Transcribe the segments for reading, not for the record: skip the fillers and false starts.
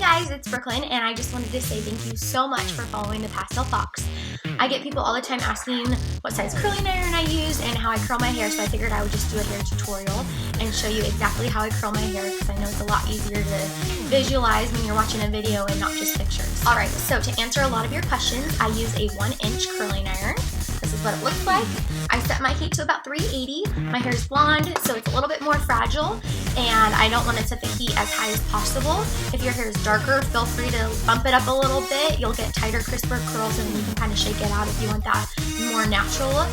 guys, it's Brooklyn, and I just wanted to say thank you so much for following the Pastel Fox. I get people all the time asking what size curling iron I use and how I curl my hair, so I figured I would just do a hair tutorial and show you exactly how I curl my hair, because I know it's a lot easier to visualize when you're watching a video and not just pictures. Alright, so to answer a lot of your questions, I use a 1-inch curling iron. This is what it looks like. I set my heat to about 380. My hair is blonde, so it's a little bit more fragile, and I don't want to set the heat as high as possible. If your hair is darker, feel free to bump it up a little bit. You'll get tighter, crisper curls, and you can kind of shake it out if you want that more natural look.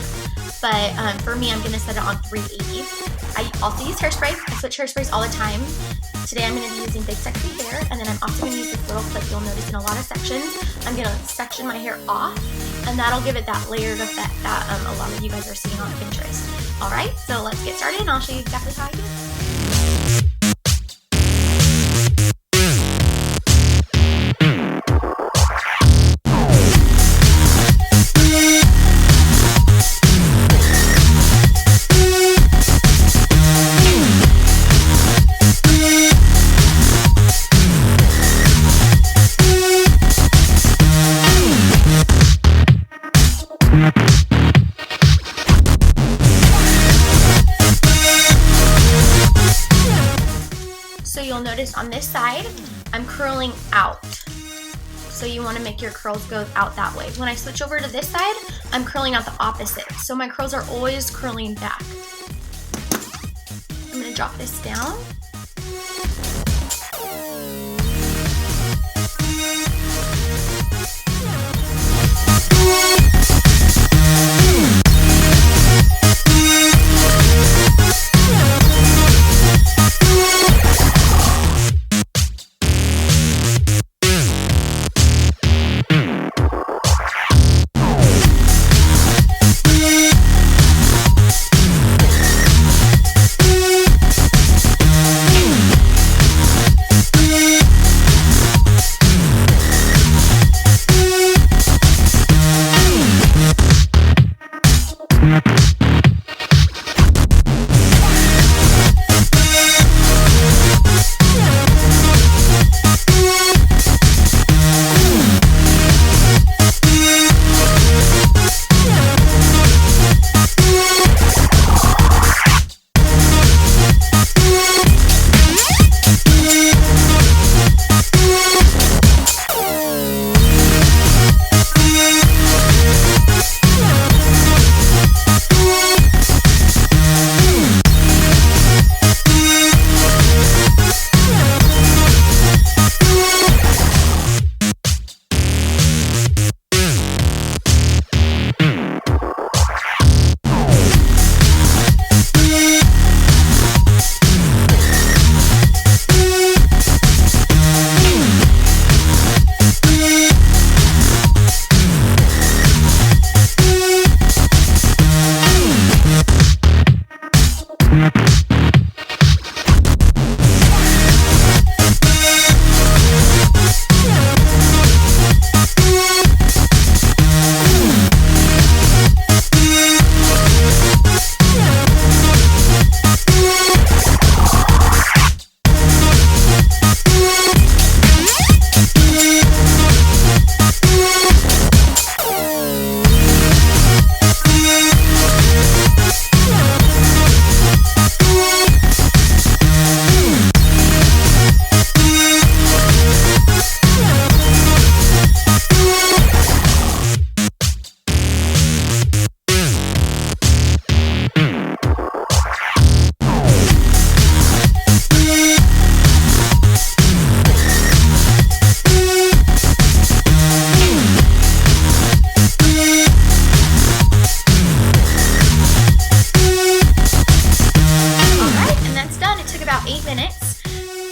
But for me, I'm going to set it on 380. I also use hairspray. I switch hairsprays all the time. Today I'm going to be using Big Sexy Hair, and then I'm also going to use this little clip you'll notice in a lot of sections. I'm going to section my hair off, and that'll give it that layered effect that a lot of you guys are seeing on Pinterest. Alright, so let's get started and I'll show you exactly how I do it. So you'll notice on this side, I'm curling out. So you want to make your curls go out that way. When I switch over to this side, I'm curling out the opposite. So my curls are always curling back. I'm going to drop this down.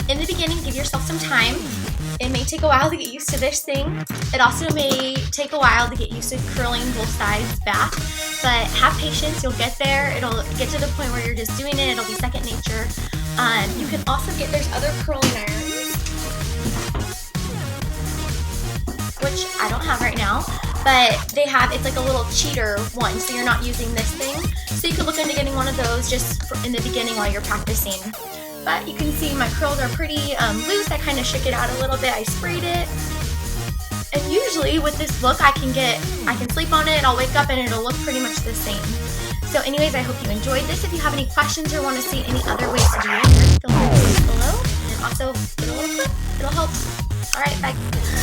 In the beginning, give yourself some time. It may take a while to get used to this thing. It also may take a while to get used to curling both sides back, but have patience, you'll get there. It'll get to the point where you're just doing it, it'll be second nature. You can also there's other curling irons, which I don't have right now, but it's like a little cheater one, so you're not using this thing. So you could look into getting one of those just in the beginning while you're practicing. but you can see my curls are pretty loose. I kind of shook it out a little bit. I sprayed it. And usually with this look, I can sleep on it, I'll wake up and it'll look pretty much the same. So anyways, I hope you enjoyed this. If you have any questions or want to see any other ways to do it, feel free to comment below. And also, get a little clip. It'll help. Alright, bye.